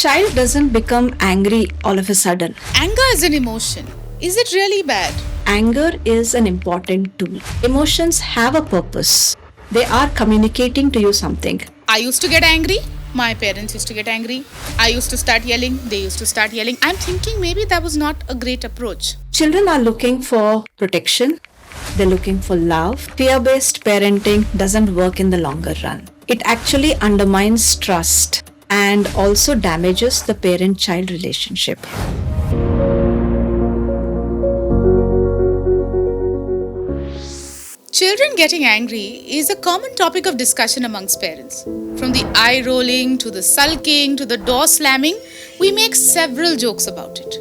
child doesn't become angry all of a sudden. Anger is an emotion. Is it really bad? Anger is an important tool. Emotions have a purpose. They are communicating to you something. I used to get angry. My parents used to get angry. I used to start yelling. They used to start yelling. I'm thinking maybe that was not a great approach. Children are looking for protection. They're looking for love. Fear-based parenting doesn't work in the longer run. It actually undermines trust and also damages the parent-child relationship. Children getting angry is a common topic of discussion amongst parents. From the eye rolling to the sulking to the door slamming, we make several jokes about it.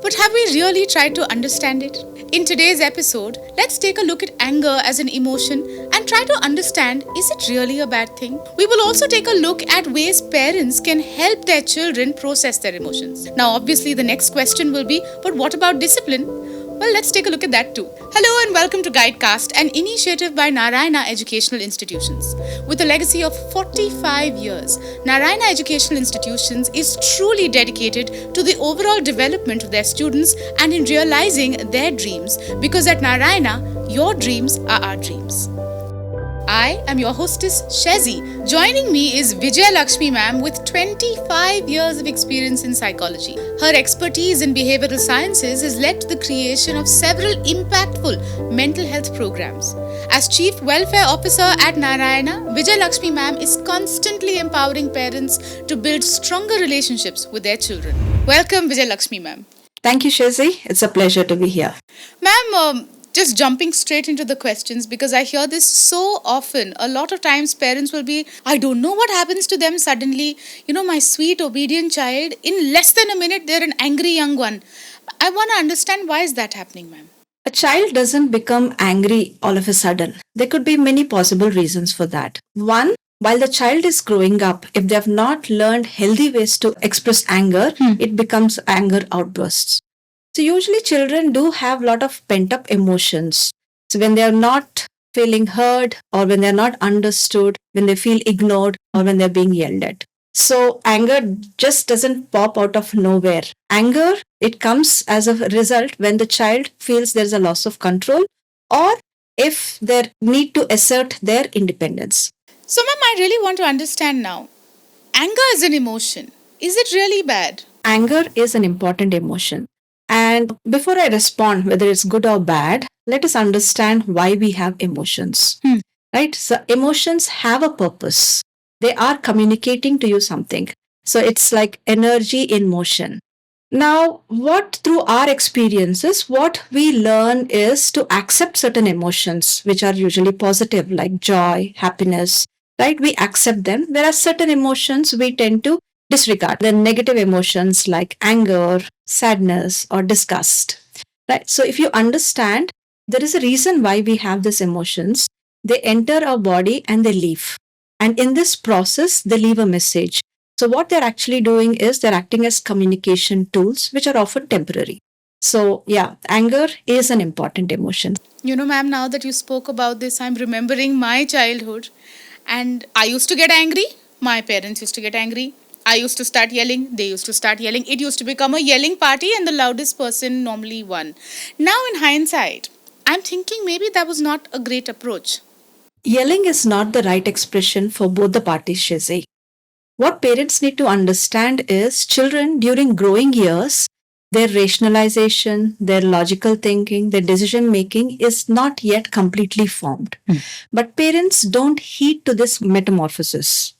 But have we really tried to understand it? In today's episode, let's take a look at anger as an emotion and try to understand, is it really a bad thing? We will also take a look at ways parents can help their children process their emotions. Now, obviously, the next question will be, but what about discipline? Well, let's take a look at that too. Hello and welcome to Guidecast, an initiative by Narayana Educational Institutions. With a legacy of 45 years, Narayana Educational Institutions is truly dedicated to the overall development of their students and in realizing their dreams, because at Narayana, your dreams are our dreams. I am your hostess, Shezi. Joining me is Vijay Lakshmi ma'am with 25 years of experience in psychology. Her expertise in behavioral sciences has led to the creation of several impactful mental health programs. As Chief Welfare Officer at Narayana, Vijay Lakshmi ma'am is constantly empowering parents to build stronger relationships with their children. Welcome, Vijay Lakshmi ma'am. Thank you, Shezi. It's a pleasure to be here. Ma'am, just jumping straight into the questions, because I hear this so often. A lot of times parents will be, I don't know what happens to them suddenly. My sweet obedient child, in less than a minute, they're an angry young one. I want to understand, why is that happening, ma'am? A child doesn't become angry all of a sudden. There could be many possible reasons for that. One, while the child is growing up, if they have not learned healthy ways to express anger, it becomes anger outbursts. So usually children do have a lot of pent-up emotions. So when they are not feeling heard, or when they're not understood, when they feel ignored, or when they're being yelled at. So anger just doesn't pop out of nowhere. Anger, it comes as a result when the child feels there's a loss of control, or if they need to assert their independence. So ma'am, I really want to understand now. Anger is an emotion. Is it really bad? Anger is an important emotion. And before I respond, whether it's good or bad, let us understand why we have emotions. Right? So emotions have a purpose. They are communicating to you something. So it's like energy in motion. Now, through our experiences, what we learn is to accept certain emotions, which are usually positive, like joy, happiness, right? We accept them. Whereas certain emotions we tend to disregard, the negative emotions like anger, sadness, or disgust. Right? So if you understand, there is a reason why we have these emotions. They enter our body and they leave. And in this process, they leave a message. So what they're actually doing is they're acting as communication tools, which are often temporary. So yeah, anger is an important emotion. Ma'am, now that you spoke about this, I'm remembering my childhood. And I used to get angry. My parents used to get angry. I used to start yelling, they used to start yelling. It used to become a yelling party and the loudest person normally won. Now in hindsight, I'm thinking maybe that was not a great approach. Yelling is not the right expression for both the parties, Shezi. What parents need to understand is children during growing years, their rationalization, their logical thinking, their decision making is not yet completely formed. But parents don't heed to this metamorphosis.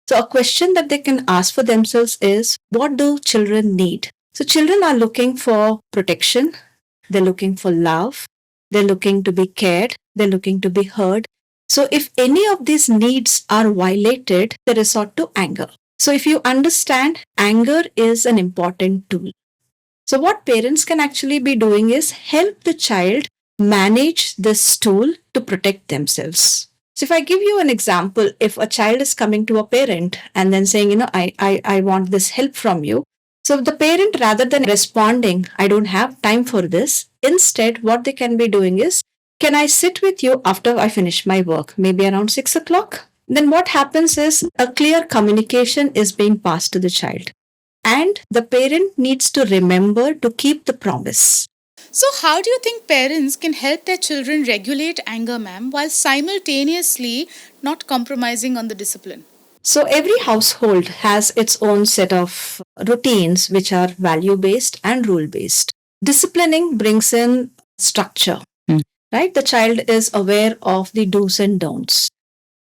So a question that they can ask for themselves is, what do children need? So children are looking for protection. They're looking for love. They're looking to be cared. They're looking to be heard. So if any of these needs are violated, they resort to anger. So if you understand, anger is an important tool. So what parents can actually be doing is help the child manage this tool to protect themselves. So if I give you an example, if a child is coming to a parent and then saying, I want this help from you. So the parent, rather than responding, I don't have time for this, instead what they can be doing is, can I sit with you after I finish my work, maybe around 6 o'clock? Then what happens is a clear communication is being passed to the child. And the parent needs to remember to keep the promise. So, how do you think parents can help their children regulate anger, ma'am, while simultaneously not compromising on the discipline? So every household has its own set of routines which are value based and rule based. Disciplining brings in structure, right? The child is aware of the do's and don'ts.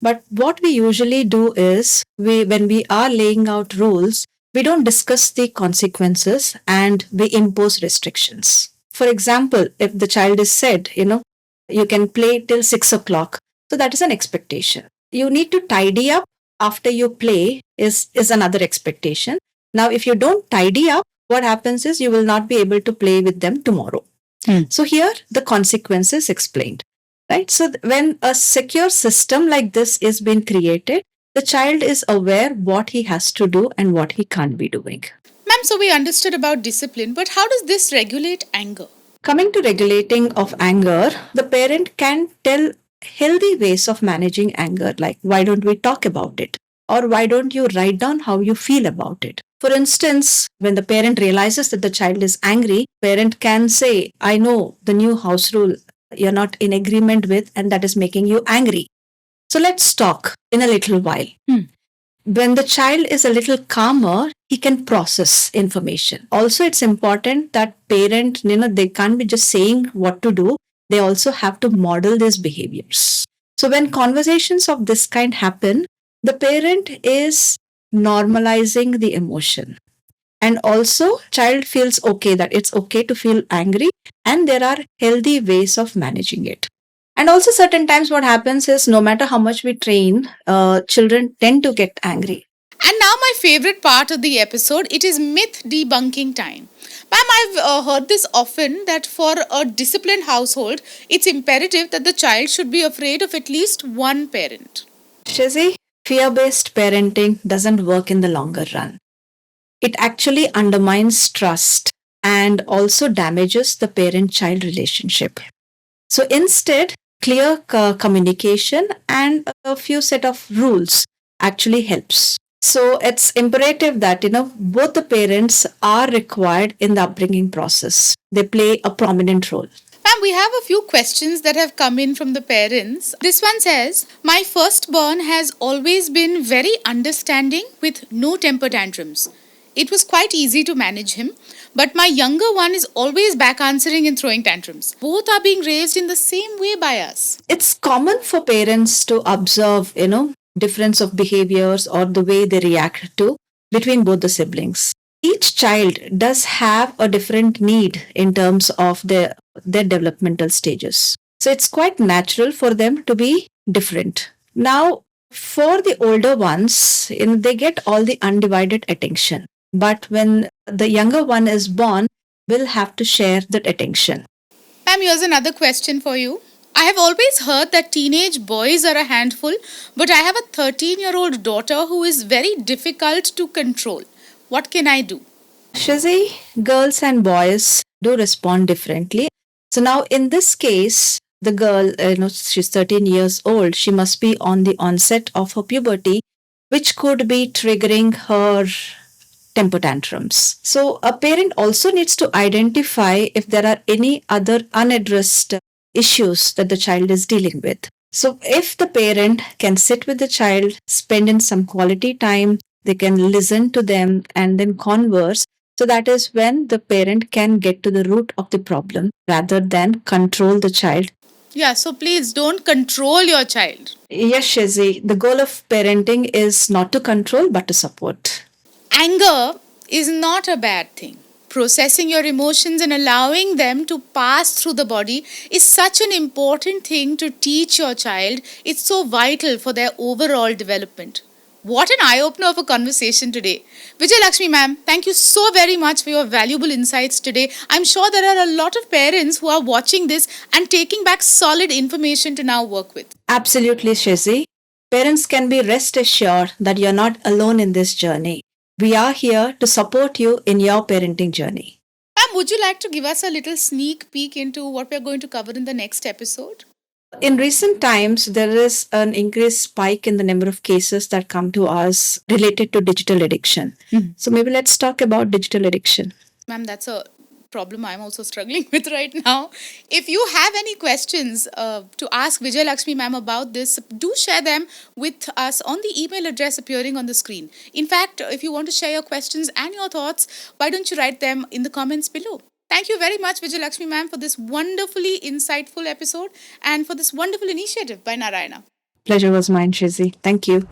But what we usually do is when we are laying out rules, we don't discuss the consequences and we impose restrictions. For example, if the child is said, you can play till 6 o'clock. So that is an expectation. You need to tidy up after you play is another expectation. Now, if you don't tidy up, what happens is you will not be able to play with them tomorrow. So here the consequences explained. Right? So when a secure system like this is being created, the child is aware what he has to do and what he can't be doing. Ma'am, so we understood about discipline, but how does this regulate anger? Coming to regulating of anger, the parent can tell healthy ways of managing anger, like why don't we talk about it? Or why don't you write down how you feel about it? For instance, when the parent realizes that the child is angry, parent can say, I know the new house rule you're not in agreement with and that is making you angry. So let's talk in a little while. When the child is a little calmer, he can process information. Also, it's important that parent, they can't be just saying what to do. They also have to model these behaviors. So when conversations of this kind happen, the parent is normalizing the emotion. And also, child feels okay that it's okay to feel angry and there are healthy ways of managing it. And also, certain times what happens is no matter how much we train, children tend to get angry. And now my favorite part of the episode, it is myth debunking time. Ma'am, I've heard this often that for a disciplined household, it's imperative that the child should be afraid of at least one parent. Shizzy, fear-based parenting doesn't work in the longer run. It actually undermines trust and also damages the parent-child relationship. So instead, clear communication and a few set of rules actually helps. So it's imperative that both the parents are required in the upbringing process. They play a prominent role. Ma'am, we have a few questions that have come in from the parents. This one says, my firstborn has always been very understanding with no temper tantrums. It was quite easy to manage him, but my younger one is always back answering and throwing tantrums. Both are being raised in the same way by us. It's common for parents to observe, difference of behaviors or the way they react to between both the siblings. Each child does have a different need in terms of their developmental stages. So it's quite natural for them to be different. Now, for the older ones, they get all the undivided attention. But when the younger one is born, we'll have to share that attention. Ma'am, here's another question for you. I have always heard that teenage boys are a handful, but I have a 13-year-old daughter who is very difficult to control. What can I do? Shizzy, girls and boys do respond differently. So now in this case, the girl, she's 13 years old. She must be on the onset of her puberty, which could be triggering her temper tantrums. So a parent also needs to identify if there are any other unaddressed issues that the child is dealing with. So if the parent can sit with the child, spend in some quality time, they can listen to them and then converse. So that is when the parent can get to the root of the problem rather than control the child. Yeah, so please don't control your child. Yes, Shizzy, the goal of parenting is not to control but to support. Anger is not a bad thing. Processing your emotions and allowing them to pass through the body is such an important thing to teach your child. It's so vital for their overall development. What an eye-opener of a conversation today. Vijay Lakshmi ma'am, thank you so very much for your valuable insights today. I'm sure there are a lot of parents who are watching this and taking back solid information to now work with. Absolutely, Shizzy. Parents can be rest assured that you're not alone in this journey. We are here to support you in your parenting journey. Ma'am, would you like to give us a little sneak peek into what we're going to cover in the next episode? In recent times, there is an increased spike in the number of cases that come to us related to digital addiction. So maybe let's talk about digital addiction. Ma'am, that's a problem I'm also struggling with right now. If you have any questions to ask Vijay Lakshmi ma'am about this, do share them with us on the email address appearing on the screen. In fact, if you want to share your questions and your thoughts, why don't you write them in the comments below? Thank you very much, Vijay Lakshmi ma'am, for this wonderfully insightful episode and for this wonderful initiative by Narayana. Pleasure was mine, Shizzy. Thank you.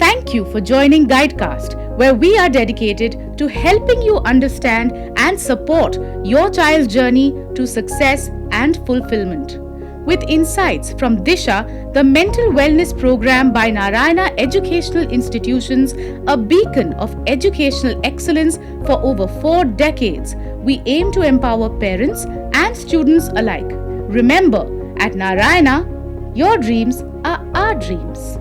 Thank you for joining Guidecast, where we are dedicated to helping you understand and support your child's journey to success and fulfillment. With insights from Disha, the mental wellness program by Narayana Educational Institutions, a beacon of educational excellence for over 4 decades, we aim to empower parents and students alike. Remember, at Narayana, your dreams are our dreams.